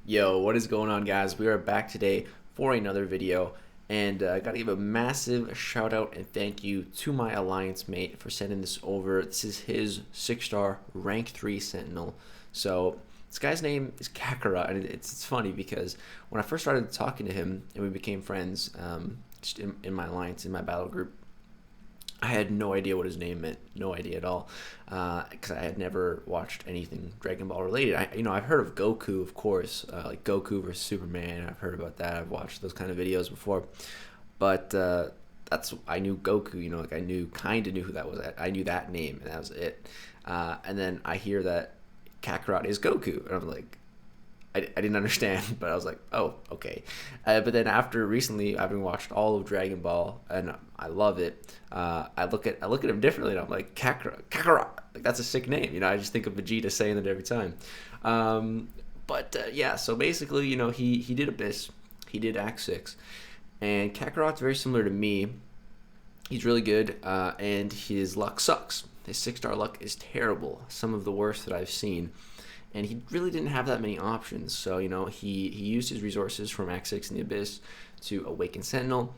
Yo, what is going on, guys? We are back today for another video, and I gotta give a massive shout out and thank you to my alliance mate for sending this over. This is his 6-star rank 3 Sentinel. So this guy's name is Kakarot, and it's funny because when I first started talking to him and we became friends, just in my alliance, in my battle group, I had no idea what his name meant, no idea at all, because I had never watched anything Dragon Ball related. I've heard of Goku, of course, like Goku versus Superman. I've heard about that. I've watched those kind of videos before, but I knew Goku. Like I kind of knew who that was. I knew that name, and that was it. And then I hear that Kakarot is Goku, and I'm like, I didn't understand, but I was like, oh, okay. But then after recently, having watched all of Dragon Ball, and I love it, I look at him differently, and I'm like, Kakarot, like that's a sick name. I just think of Vegeta saying that every time. Yeah, so basically, he did Abyss, he did Act 6, and Kakarot's very similar to me. He's really good, and his luck sucks. His 6-star luck is terrible, some of the worst that I've seen. And he really didn't have that many options. So, he used his resources from Act 6 in the Abyss to awaken Sentinel,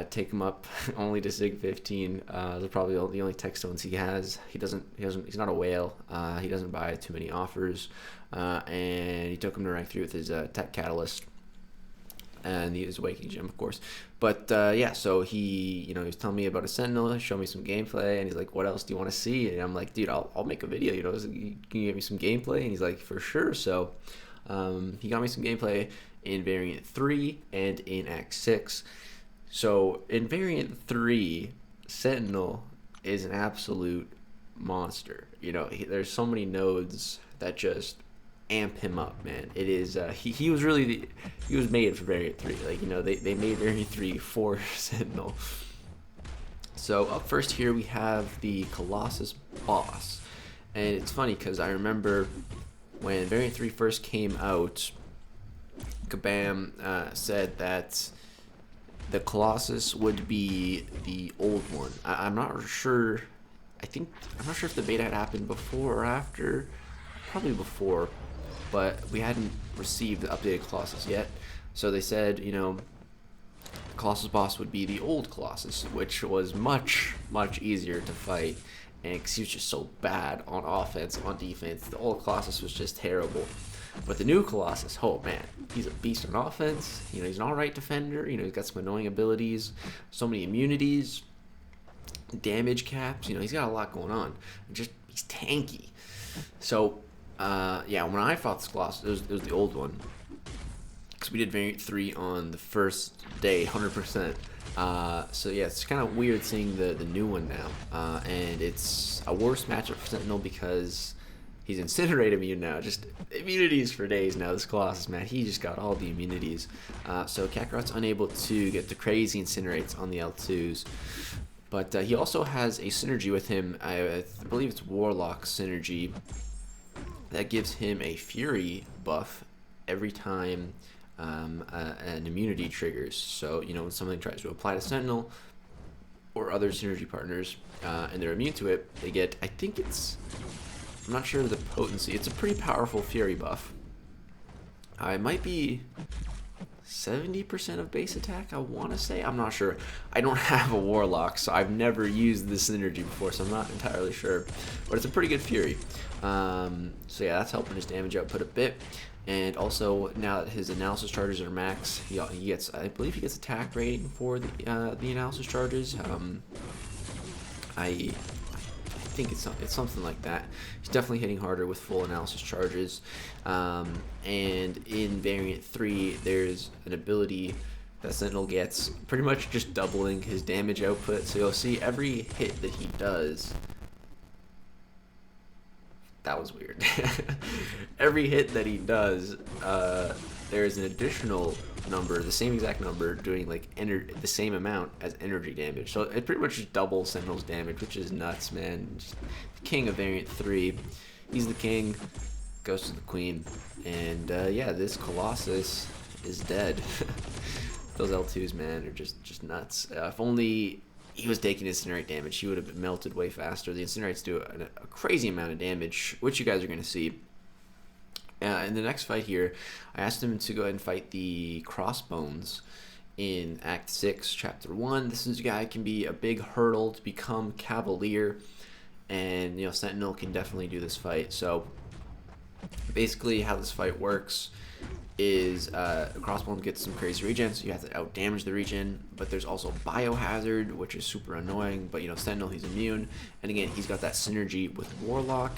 take him up only to Sig 15. They're probably the only tech stones he has. He's not a whale. He doesn't buy too many offers. And he took him to rank 3 with his tech catalyst and his awakening gem, of course. But yeah, so he was telling me about a Sentinel, showed me some gameplay, and he's like, "What else do you want to see?" And I'm like, "Dude, I'll make a video. Can you give me some gameplay?" And he's like, "For sure." So he got me some gameplay in Variant 3 and in Act 6. So in Variant 3, Sentinel is an absolute monster. There's so many nodes that just amp him up, man. It is he was really he was made for Variant 3. They made Variant 3 for Sentinel. So up first here we have the Colossus boss, and it's funny because I remember when Variant 3 first came out, Kabam said that the Colossus would be the old one. I'm not sure. I'm not sure if the beta had happened before or after. Probably before, but we hadn't received the updated Colossus yet. So they said, Colossus boss would be the old Colossus, which was much, much easier to fight, and because he was just so bad on offense, on defense, the old Colossus was just terrible. But the new Colossus, oh man, he's a beast on offense. He's an alright defender. He's got some annoying abilities, so many immunities, damage caps. He's got a lot going on. He's tanky. So yeah, when I fought this Colossus, it was the old one, because we did Variant 3 on the first day, 100%. So yeah, it's kind of weird seeing the new one now, and it's a worse matchup for Sentinel because he's Incinerate immune now, just immunities for days now. This Colossus, man, he just got all the immunities. So Kakarot's unable to get the crazy Incinerates on the L2s. But he also has a synergy with him, I believe it's Warlock synergy, that gives him a Fury buff every time an immunity triggers. So, when something tries to apply to Sentinel or other synergy partners and they're immune to it, they get, I'm not sure the potency, it's a pretty powerful Fury buff. It might be 70% of base attack, I want to say. I'm not sure. I don't have a Warlock, so I've never used this synergy before, so I'm not entirely sure. But it's a pretty good Fury. So yeah, that's helping his damage output a bit. And also, now that his analysis charges are max, he gets, I believe he gets attack rating for the analysis charges. I think it's something like that. He's definitely hitting harder with full analysis charges. And in Variant 3, there's an ability that Sentinel gets, pretty much just doubling his damage output. So you'll see every hit that he does. That was weird. Every hit that he does, there's an additional number, the same exact number, doing like the same amount as energy damage. So it pretty much just doubles Sentinel's damage, which is nuts, man. Just the king of Variant 3. He's the king, goes to the queen. And yeah, this Colossus is dead. Those L2s, man, are just nuts. If only he was taking incinerate damage, he would have been melted way faster. The incinerates do a crazy amount of damage, which you guys are going to see. In the next fight here, I asked him to go ahead and fight the Crossbones in Act 6, Chapter 1. This is a guy who can be a big hurdle to become Cavalier, and Sentinel can definitely do this fight. So basically how this fight works is Crossbones gets some crazy regen, so you have to out damage the regen, but there's also biohazard, which is super annoying, but Sentinel, he's immune, and again he's got that synergy with Warlock,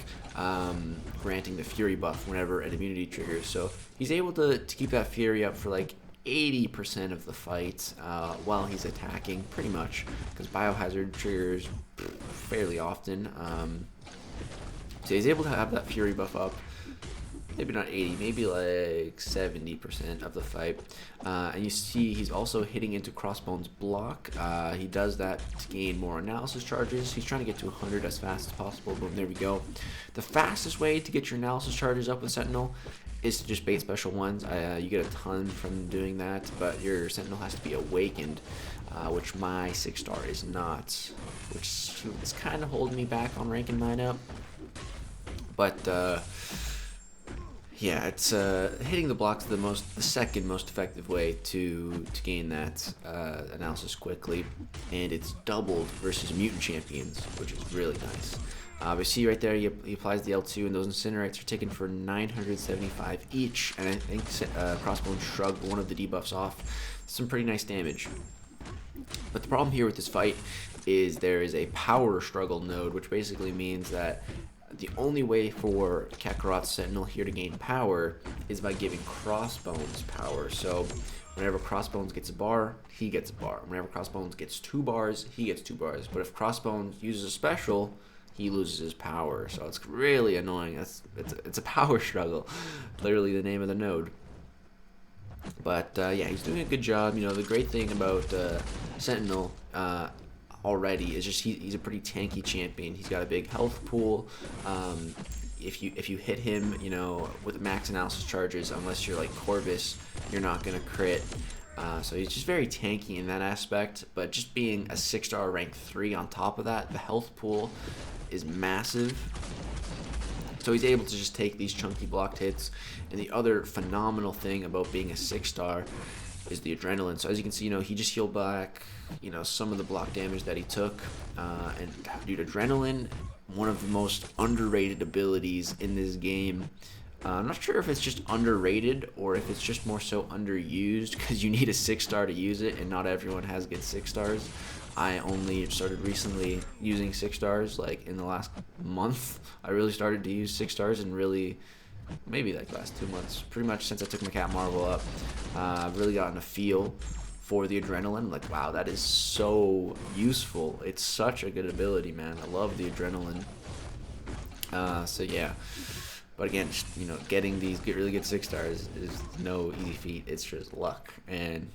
granting the Fury buff whenever an immunity triggers, so he's able to keep that Fury up for like 80% of the fight while he's attacking, pretty much, because biohazard triggers fairly often. So he's able to have that Fury buff up, maybe not 80, maybe like 70% of the fight. And you see he's also hitting into Crossbones' block. He does that to gain more analysis charges. He's trying to get to 100 as fast as possible. Boom, there we go. The fastest way to get your analysis charges up with Sentinel is to just bait special ones. You get a ton from doing that, but your Sentinel has to be awakened, which my 6-star is not, which is kind of holding me back on ranking mine up. But yeah, it's hitting the blocks the second most effective way to gain that analysis quickly, and it's doubled versus mutant champions, which is really nice. We see right there he applies the L2, and those incinerates are taken for 975 each, and I think Crossbones shrugged one of the debuffs off. Some pretty nice damage. But the problem here with this fight is there is a power struggle node, which basically means that the only way for Kakarot's Sentinel here to gain power is by giving Crossbones power. So whenever Crossbones gets a bar, he gets a bar. Whenever Crossbones gets 2 bars, he gets 2 bars. But if Crossbones uses a special, he loses his power. So it's really annoying. It's a power struggle, literally the name of the node. But yeah, he's doing a good job. The great thing about Sentinel already is just he's a pretty tanky champion. He's got a big health pool. If you hit him, with max analysis charges, unless you're like Corvus, you're not gonna crit. So he's just very tanky in that aspect. But just being a 6-star rank 3 on top of that, the health pool is massive. So he's able to just take these chunky blocked hits. And the other phenomenal thing about being a 6-star is the adrenaline. So as you can see, he just healed back, some of the block damage that he took. And due to adrenaline, one of the most underrated abilities in this game. I'm not sure if it's just underrated or if it's just more so underused, because you need a 6-star to use it, and not everyone has good 6-stars. I only started recently using 6-stars, like in the last month. I really started to use 6-stars, and really, maybe like last 2 months, pretty much since I took my Cat Marvel up. I've really gotten a feel for the adrenaline. Like, wow, that is so useful. It's such a good ability, man. I love the adrenaline. So yeah. But again, getting these really good 6-stars is no easy feat. It's just luck. And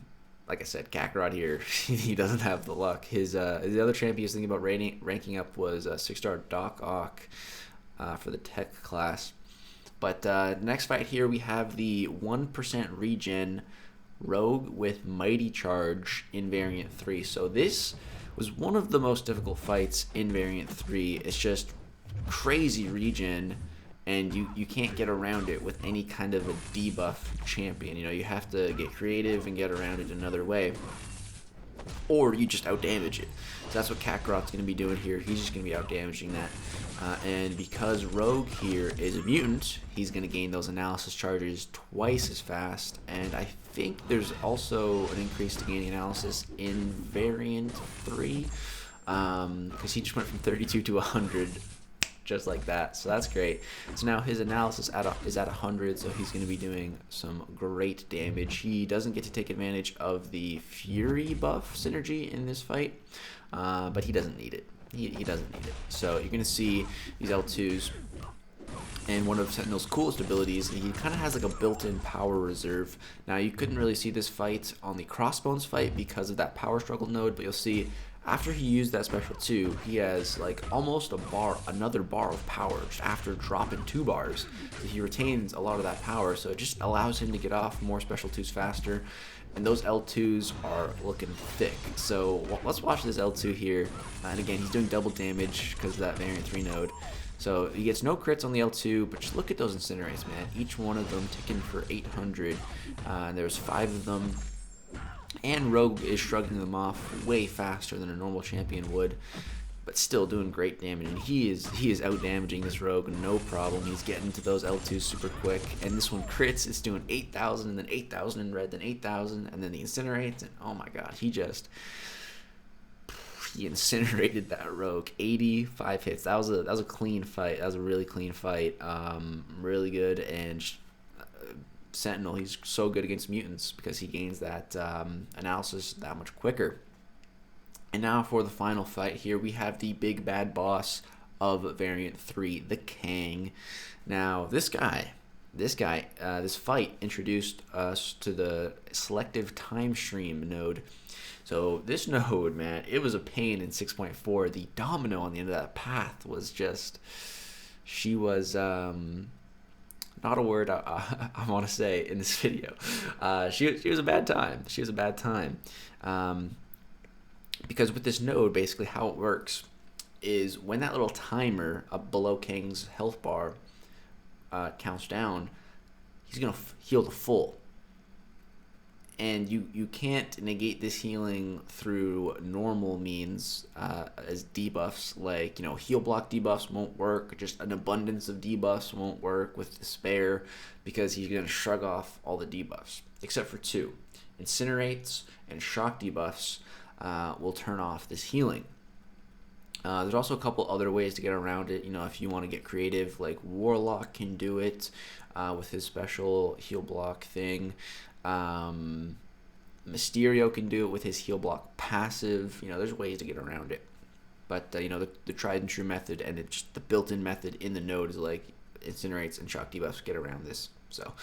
like I said, Kakarot here, he doesn't have the luck. His the other champion he was thinking about ranking up was 6-star Doc Ock for the tech class. But next fight here, we have the 1% regen Rogue with Mighty Charge in Variant 3. So this was one of the most difficult fights in Variant 3. It's just crazy regen, and you can't get around it with any kind of a debuff champion. You have to get creative and get around it another way, or you just outdamage it. So that's what Kakarot's going to be doing here. He's just going to be outdamaging that. And because Rogue here is a mutant, he's going to gain those analysis charges twice as fast. And I think there's also an increase to gaining analysis in Variant 3, because he just went from 32 to 100. Just like that, so that's great. So now his analysis is at 100, so he's going to be doing some great damage. He doesn't get to take advantage of the Fury buff synergy in this fight, but he doesn't need it. He doesn't need it. So you're going to see these L2s, and one of Sentinel's coolest abilities, he kind of has like a built-in power reserve. Now you couldn't really see this fight on the Crossbones fight because of that power struggle node, but you'll see after he used that special 2, he has like almost another bar of power just after dropping 2 bars. So he retains a lot of that power, so it just allows him to get off more special 2s faster. And those L2s are looking thick. So let's watch this L2 here. And again, he's doing double damage because of that Variant 3 node. So he gets no crits on the L2, but just look at those incinerates, man. Each one of them ticking for 800. There's 5 of them. And Rogue is shrugging them off way faster than a normal champion would, but still doing great damage. And he is out damaging this Rogue, no problem. He's getting to those L2s super quick. And this one crits, it's doing 8,000, and then 8,000 in red, then 8,000, and then the incinerates. And oh my god, he incinerated that Rogue. 85 hits. That was a clean fight. That was a really clean fight. Really good. And Sentinel, he's so good against mutants because he gains that analysis that much quicker. And now for the final fight here, we have the big bad boss of Variant 3, the Kang. Now, this fight introduced us to the selective time stream node. So this node, man, it was a pain in 6.4. The domino on the end of that path was just, she was, not a word I want to say in this video. She was a bad time. She was a bad time. Because with this node, basically how it works is when that little timer up below Kang's health bar counts down, he's going to heal to full. And you can't negate this healing through normal means as debuffs, like, heal block debuffs won't work, just an abundance of debuffs won't work with despair, because he's going to shrug off all the debuffs, except for 2. Incinerates and shock debuffs will turn off this healing. There's also a couple other ways to get around it, if you want to get creative, like Warlock can do it with his special heal block thing. Mysterio can do it with his heal block passive. There's ways to get around it, but the tried and true method, and it's the built-in method in the node, is like incinerates and shock debuffs get around this. So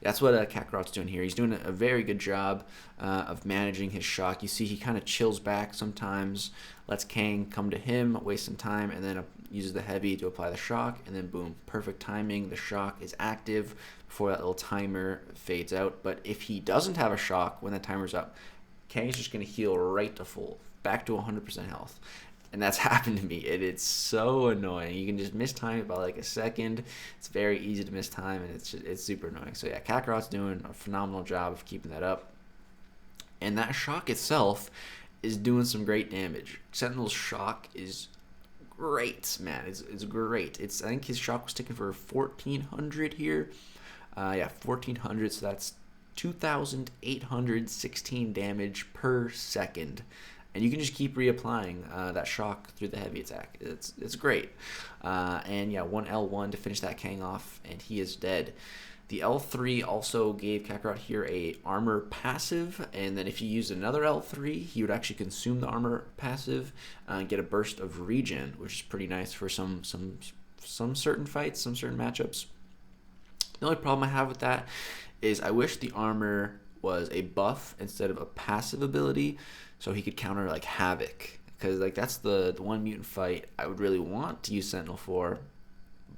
that's what Kakarot's doing here. He's doing a very good job of managing his shock. You see he kind of chills back sometimes, lets Kang come to him, waste some time, and then uses the heavy to apply the shock, and then boom, perfect timing. The shock is active before that little timer fades out. But if he doesn't have a shock when that timer's up, Kang's just going to heal right to full, back to 100% health. And that's happened to me. It's so annoying. You can just miss time it by like a second. It's very easy to miss time, and it's super annoying. So yeah, Kakarot's doing a phenomenal job of keeping that up. And that shock itself is doing some great damage. Sentinel's shock is great, man. It's great. I think his shock was ticking for 1,400 here. 1,400. So that's 2,816 damage per second. And you can just keep reapplying that shock through the heavy attack. It's great. And yeah, one L1 to finish that Kang off, and he is dead. The L3 also gave Kakarot here a armor passive, and then if you used another L3, he would actually consume the armor passive and get a burst of regen, which is pretty nice for some certain fights, some certain matchups. The only problem I have with that is I wish the armor was a buff instead of a passive ability, so he could counter like Havoc, because like that's the one mutant fight I would really want to use Sentinel for,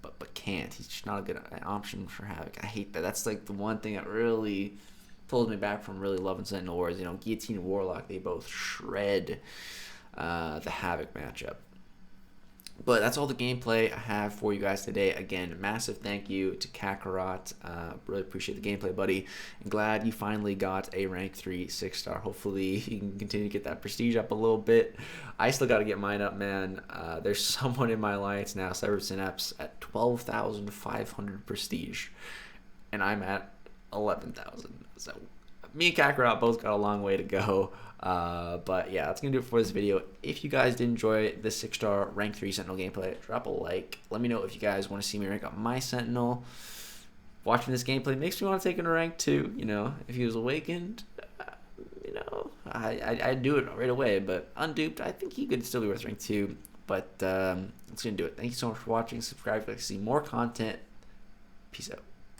but can't. He's just not a good option for Havoc. I hate that. That's like the one thing that really pulls me back from really loving Sentinel Wars. Guillotine and Warlock, they both shred the Havoc matchup. But that's all the gameplay I have for you guys today. Again, massive thank you to Kakarot. Really appreciate the gameplay, buddy. And glad you finally got a rank 3 6-star. Hopefully you can continue to get that prestige up a little bit. I still got to get mine up, man. There's someone in my alliance now, Cyber Synapse, at 12,500 prestige. And I'm at 11,000. So me and Kakarot both got a long way to go. But yeah, that's gonna do it for this video. If you guys did enjoy the 6-star rank 3 Sentinel gameplay, drop a like. Let me know if you guys want to see me rank up my Sentinel. Watching this gameplay makes me want to take him to rank 2. If he was awakened, I'd do it right away. But unduped, I think he could still be worth rank 2. But that's gonna do it. Thank you so much for watching. Subscribe if you'd like to see more content. Peace out.